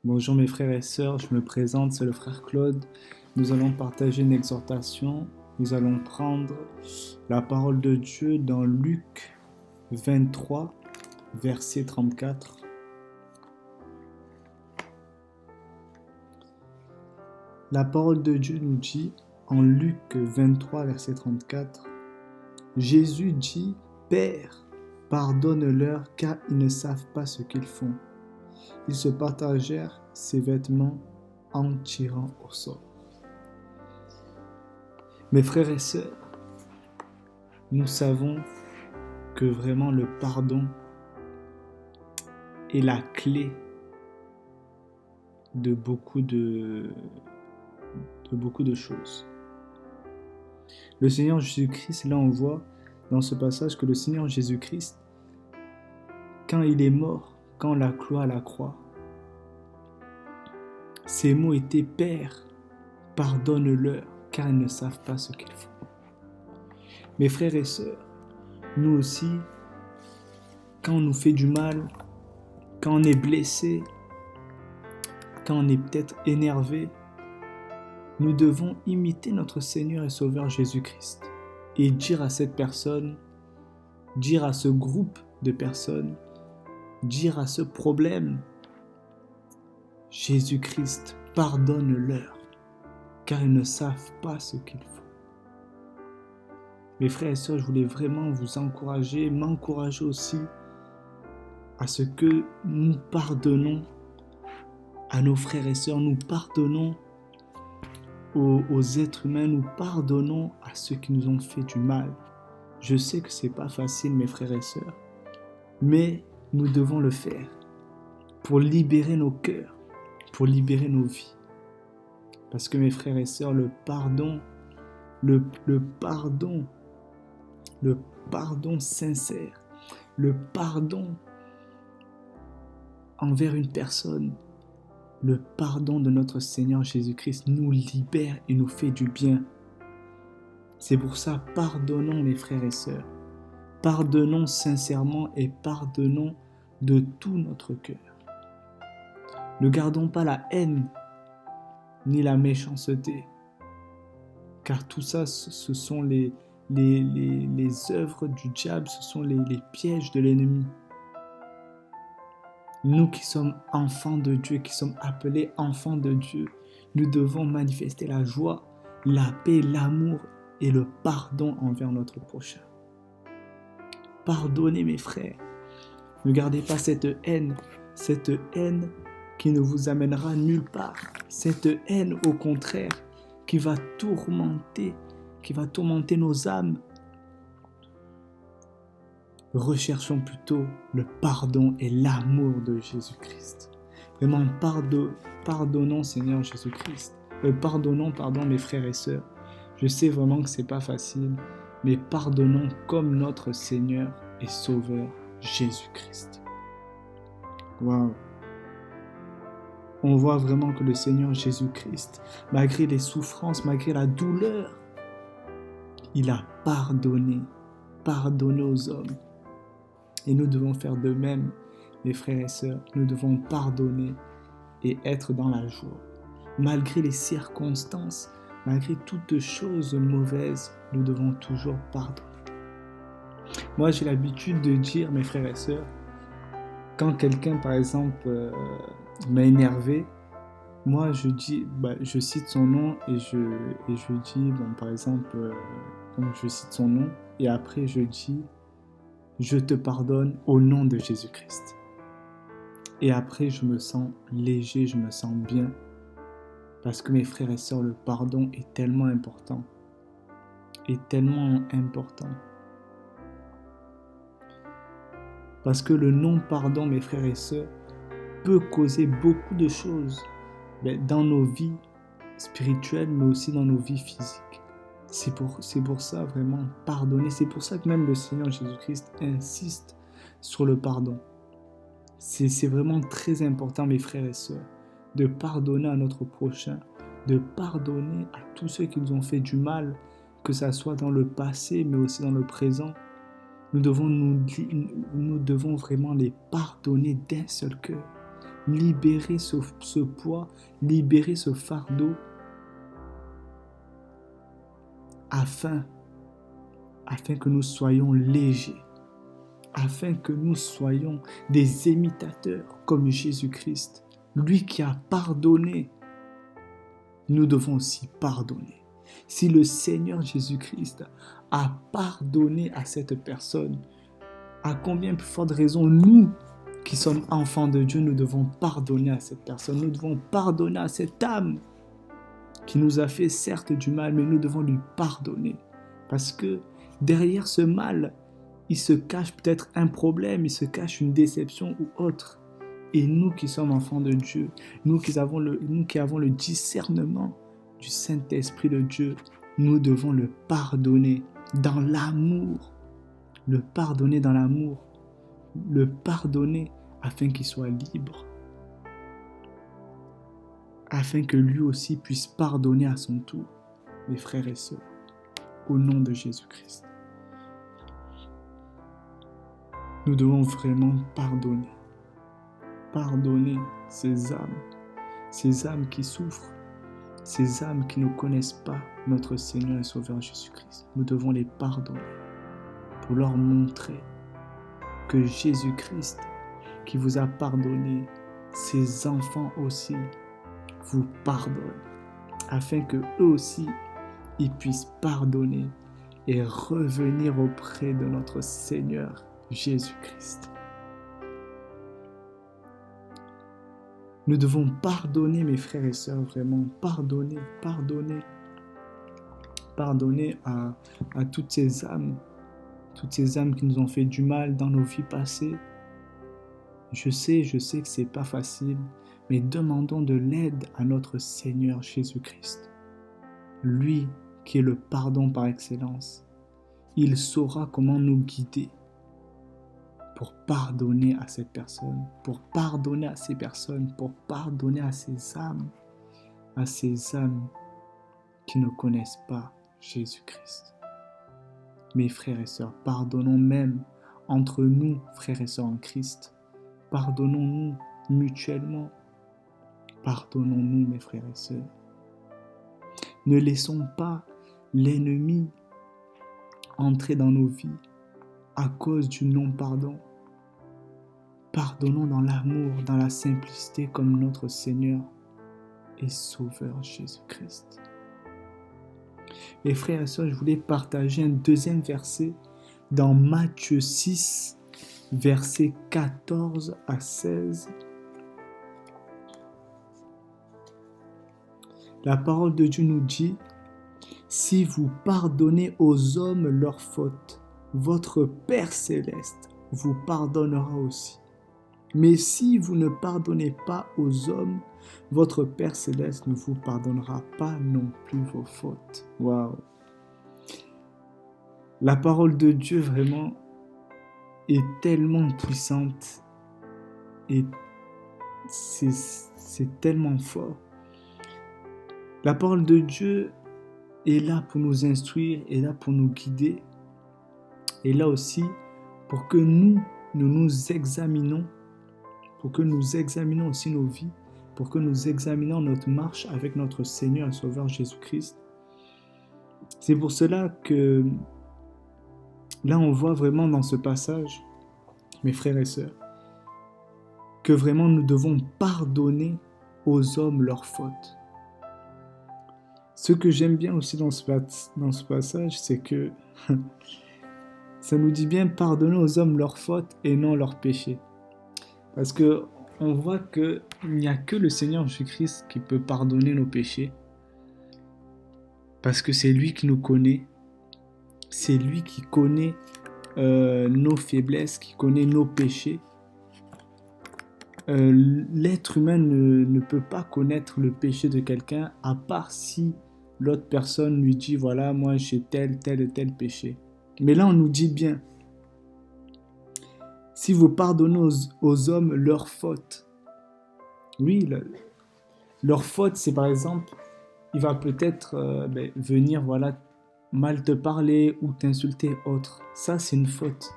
Bonjour mes frères et sœurs, je me présente, c'est le frère Claude. Nous allons partager une exhortation. Nous allons prendre la parole de Dieu dans Luc 23, verset 34. La parole de Dieu nous dit en Luc 23, verset 34, Jésus dit, Père, pardonne-leur car ils ne savent pas ce qu'ils font. Ils se partagèrent ses vêtements en tirant au sort. Mes frères et sœurs, nous savons que vraiment le pardon est la clé de beaucoup de choses. Le Seigneur Jésus-Christ, là on voit dans ce passage que le Seigneur Jésus-Christ, quand il est mort, quand on l'a cloué à la croix, ses mots étaient « Père, pardonne-leur, car ils ne savent pas ce qu'ils font. » Mes frères et sœurs, nous aussi, quand on nous fait du mal, quand on est blessé, quand on est peut-être énervé, nous devons imiter notre Seigneur et Sauveur Jésus-Christ et dire à cette personne, dire à ce groupe de personnes, dire à ce problème, Jésus-Christ, pardonne-leur, car ils ne savent pas ce qu'ils font. Mes frères et sœurs, je voulais vraiment vous encourager, m'encourager aussi à ce que nous pardonnons à nos frères et sœurs, nous pardonnons aux êtres humains, nous pardonnons à ceux qui nous ont fait du mal. Je sais que c'est pas facile, mes frères et sœurs, mais nous devons le faire pour libérer nos cœurs, pour libérer nos vies. Parce que mes frères et sœurs, le pardon sincère, le pardon envers une personne, le pardon de notre Seigneur Jésus-Christ nous libère et nous fait du bien. C'est pour ça, pardonnons mes frères et sœurs. Pardonnons sincèrement et pardonnons de tout notre cœur. Ne gardons pas la haine ni la méchanceté, car tout ça, ce sont les œuvres du diable, ce sont les pièges de l'ennemi. Nous qui sommes enfants de Dieu, qui sommes appelés enfants de Dieu, nous devons manifester la joie, la paix, l'amour et le pardon envers notre prochain. Pardonnez mes frères. Ne gardez pas cette haine qui ne vous amènera nulle part. Cette haine, au contraire, qui va tourmenter nos âmes. Recherchons plutôt le pardon et l'amour de Jésus-Christ. Vraiment, pardonnons Seigneur Jésus-Christ. Pardonnons, mes frères et sœurs. Je sais vraiment que c'est pas facile, mais pardonnons comme notre Seigneur et Sauveur Jésus-Christ. Waouh! On voit vraiment que le Seigneur Jésus-Christ, malgré les souffrances, malgré la douleur, il a pardonné aux hommes. Et nous devons faire de même, mes frères et sœurs. Nous devons pardonner et être dans la joie. Malgré les circonstances, malgré toutes choses mauvaises, nous devons toujours pardonner. Moi, j'ai l'habitude de dire, mes frères et sœurs, quand quelqu'un, par exemple, m'a énervé, moi, je cite son nom et je dis, par exemple, je cite son nom et après je dis, je te pardonne au nom de Jésus-Christ. Et après, je me sens léger, je me sens bien. Parce que mes frères et sœurs, le pardon est tellement important. Parce que le non-pardon, mes frères et sœurs, peut causer beaucoup de choses dans nos vies spirituelles, mais aussi dans nos vies physiques. C'est pour ça vraiment pardonner. C'est pour ça que même le Seigneur Jésus-Christ insiste sur le pardon. C'est vraiment très important, mes frères et sœurs, de pardonner à notre prochain, de pardonner à tous ceux qui nous ont fait du mal, que ça soit dans le passé, mais aussi dans le présent. Nous devons vraiment les pardonner d'un seul cœur. libérer ce poids, libérer ce fardeau, afin que nous soyons légers, afin que nous soyons des imitateurs comme Jésus-Christ. Lui qui a pardonné, nous devons aussi pardonner. Si le Seigneur Jésus-Christ a pardonné à cette personne, à combien plus forte raison nous, qui sommes enfants de Dieu, nous devons pardonner à cette personne, nous devons pardonner à cette âme qui nous a fait certes du mal, mais nous devons lui pardonner. Parce que derrière ce mal, il se cache peut-être un problème, il se cache une déception ou autre. Et nous qui sommes enfants de Dieu, nous qui avons le discernement du Saint-Esprit de Dieu, nous devons le pardonner dans l'amour. Le pardonner dans l'amour. Le pardonner afin qu'il soit libre. Afin que lui aussi puisse pardonner à son tour, mes frères et sœurs, au nom de Jésus-Christ. Nous devons vraiment pardonner. Pardonner ces âmes qui souffrent, ces âmes qui ne connaissent pas notre Seigneur et Sauveur Jésus-Christ. Nous devons les pardonner pour leur montrer que Jésus-Christ, qui vous a pardonné, ses enfants aussi vous pardonnent, afin que eux aussi, ils puissent pardonner et revenir auprès de notre Seigneur Jésus-Christ. Nous devons pardonner, mes frères et sœurs, vraiment pardonner à toutes ces âmes qui nous ont fait du mal dans nos vies passées. Je sais que c'est pas facile, mais demandons de l'aide à notre Seigneur Jésus-Christ. Lui qui est le pardon par excellence, il saura comment nous guider pour pardonner à cette personne, pour pardonner à ces personnes, pour pardonner à ces âmes qui ne connaissent pas Jésus-Christ. Mes frères et sœurs, pardonnons même entre nous, frères et sœurs en Christ. Pardonnons-nous mutuellement. Pardonnons-nous, mes frères et sœurs. Ne laissons pas l'ennemi entrer dans nos vies à cause du non-pardon. Pardonnons dans l'amour, dans la simplicité comme notre Seigneur et Sauveur Jésus-Christ. Mes frères et sœurs, je voulais partager un deuxième verset dans Matthieu 6, versets 14 à 16. La parole de Dieu nous dit: « Si vous pardonnez aux hommes leurs fautes, votre Père céleste vous pardonnera aussi. Mais si vous ne pardonnez pas aux hommes, votre Père céleste ne vous pardonnera pas non plus vos fautes. » Waouh! La parole de Dieu vraiment est tellement puissante et c'est tellement fort. La parole de Dieu est là pour nous instruire, est là pour nous guider, est là aussi pour que nous nous examinions, pour que nous examinions aussi nos vies, pour que nous examinions notre marche avec notre Seigneur et Sauveur Jésus-Christ. C'est pour cela que là on voit vraiment dans ce passage, mes frères et sœurs, que vraiment nous devons pardonner aux hommes leurs fautes. Ce que j'aime bien aussi dans ce passage, c'est que ça nous dit bien pardonner aux hommes leurs fautes et non leurs péchés. Parce que on voit qu'il n'y a que le Seigneur Jésus-Christ qui peut pardonner nos péchés. Parce que c'est lui qui nous connaît. C'est lui qui connaît nos faiblesses, qui connaît nos péchés. L'être humain ne peut pas connaître le péché de quelqu'un à part si l'autre personne lui dit voilà, moi j'ai tel et tel péché. Mais là on nous dit bien, si vous pardonnez aux hommes leurs fautes. Oui, leur faute, c'est par exemple, il va peut-être venir voilà, mal te parler ou t'insulter autre. Ça, c'est une faute.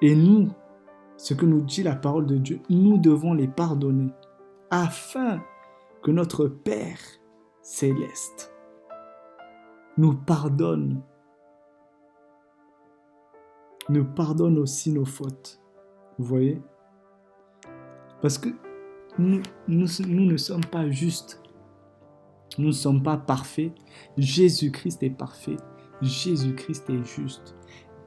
Et nous, ce que nous dit la parole de Dieu, nous devons les pardonner afin que notre Père céleste nous pardonne aussi nos fautes. Vous voyez? Parce que nous ne sommes pas justes. Nous ne sommes pas parfaits. Jésus-Christ est parfait. Jésus-Christ est juste.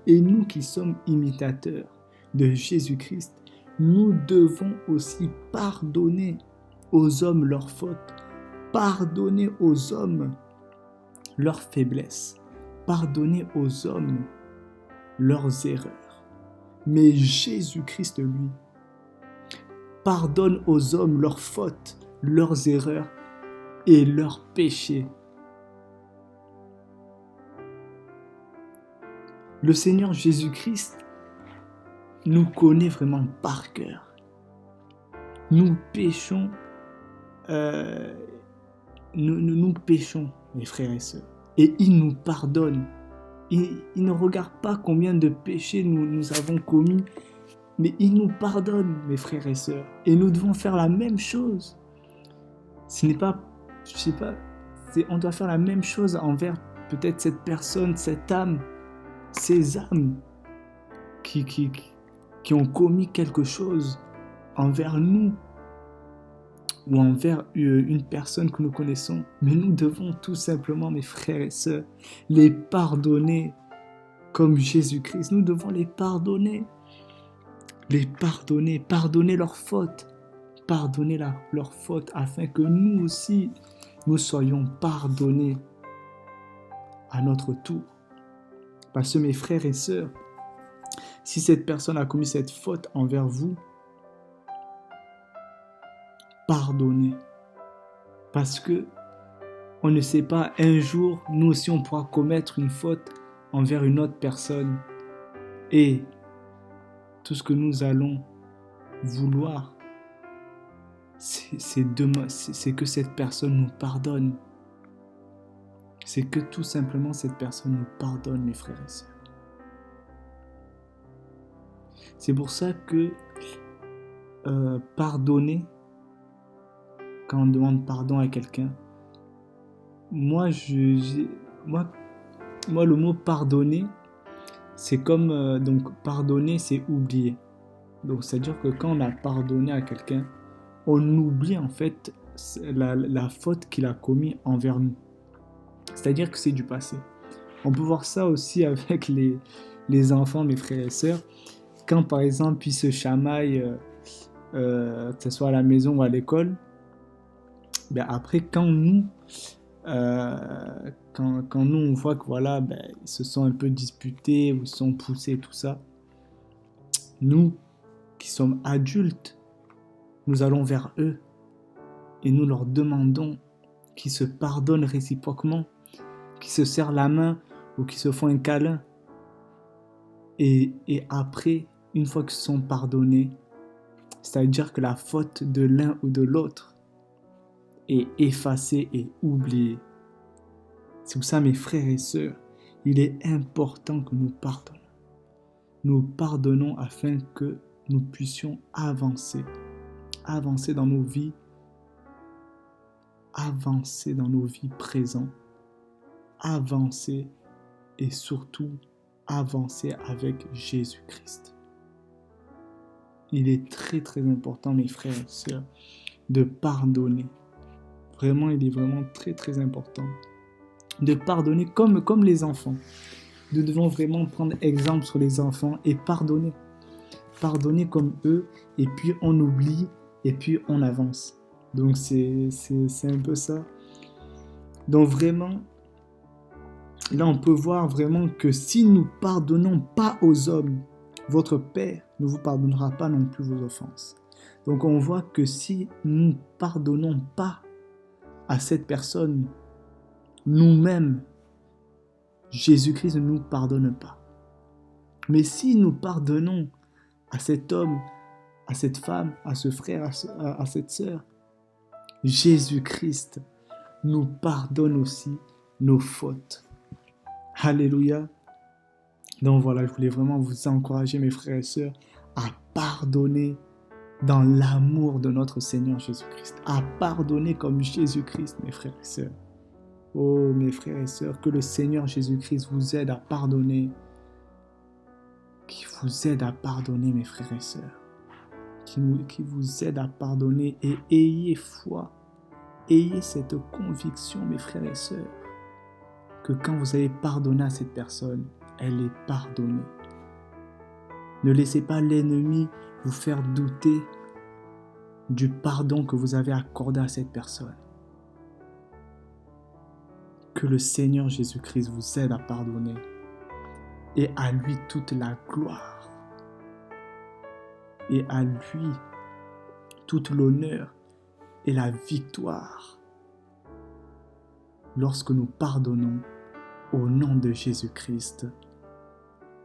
Et nous qui sommes imitateurs de Jésus-Christ, nous devons aussi pardonner aux hommes leurs fautes, pardonner aux hommes leurs faiblesses, pardonner aux hommes leurs erreurs. Mais Jésus-Christ, lui, pardonne aux hommes leurs fautes, leurs erreurs et leurs péchés. Le Seigneur Jésus-Christ nous connaît vraiment par cœur. Nous péchons, nous péchons, mes frères et sœurs, et il nous pardonne. Il ne regarde pas combien de péchés nous avons commis, mais il nous pardonne, mes frères et sœurs. Et nous devons faire la même chose. On doit faire la même chose envers peut-être cette personne, cette âme, ces âmes qui ont commis quelque chose envers nous ou envers une personne que nous connaissons. Mais nous devons tout simplement, mes frères et sœurs, les pardonner comme Jésus-Christ. Nous devons les pardonner leurs fautes, leurs fautes afin que nous aussi, nous soyons pardonnés à notre tour. Parce que mes frères et sœurs, si cette personne a commis cette faute envers vous, pardonnez. Parce que on ne sait pas, un jour, nous aussi on pourra commettre une faute envers une autre personne. Et tout ce que nous allons vouloir, c'est que cette personne nous pardonne. C'est que tout simplement cette personne nous pardonne, mes frères et sœurs. C'est pour ça que pardonner, quand on demande pardon à quelqu'un, moi le mot pardonner, c'est comme, donc pardonner, c'est oublier. Donc c'est-à-dire que quand on a pardonné à quelqu'un, on oublie en fait la faute qu'il a commise envers nous. C'est-à-dire que c'est du passé. On peut voir ça aussi avec les enfants, mes frères et sœurs. Quand par exemple ils se chamaillent, que ce soit à la maison ou à l'école, ben après quand nous on voit que voilà, ben, ils se sont un peu disputés ou ils se sont poussés, tout ça, nous qui sommes adultes, nous allons vers eux et nous leur demandons qu'ils se pardonnent réciproquement, qu'ils se serrent la main ou qu'ils se font un câlin. Et après, une fois qu'ils sont pardonnés, c'est-à-dire que la faute de l'un ou de l'autre est effacée et oubliée. C'est pour ça, mes frères et sœurs, il est important que nous pardonnons. Nous pardonnons afin que nous puissions avancer dans nos vies, avancer dans nos vies présentes, avancer et surtout avancer avec Jésus-Christ. Il est très très important, mes frères et sœurs, de pardonner. Vraiment, il est vraiment très très important de pardonner comme les enfants. Nous devons vraiment prendre exemple sur les enfants et pardonner. Pardonner comme eux, et puis on oublie, et puis on avance. Donc c'est un peu ça. Donc vraiment, là on peut voir vraiment que si nous pardonnons pas aux hommes, votre Père ne vous pardonnera pas non plus vos offenses. Donc on voit que si nous pardonnons pas à cette personne, nous-mêmes, Jésus-Christ ne nous pardonne pas. Mais si nous pardonnons à cet homme, à cette femme, à ce frère, à cette sœur, Jésus-Christ nous pardonne aussi nos fautes. Alléluia. Donc voilà, je voulais vraiment vous encourager, mes frères et sœurs, à pardonner dans l'amour de notre Seigneur Jésus-Christ, à pardonner comme Jésus-Christ, mes frères et sœurs. Oh, mes frères et sœurs, que le Seigneur Jésus-Christ vous aide à pardonner, qui vous aide à pardonner, mes frères et sœurs, qui vous aide à pardonner, et ayez foi, ayez cette conviction, mes frères et sœurs, que quand vous avez pardonné à cette personne, elle est pardonnée. Ne laissez pas l'ennemi vous faire douter du pardon que vous avez accordé à cette personne. Que le Seigneur Jésus-Christ vous aide à pardonner, et à lui toute la gloire, et à lui toute l'honneur et la victoire lorsque nous pardonnons au nom de Jésus-Christ.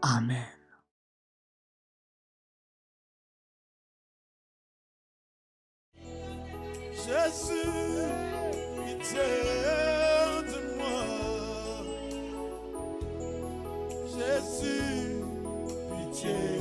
Amen. Jésus, pitié de moi. Jésus, pitié.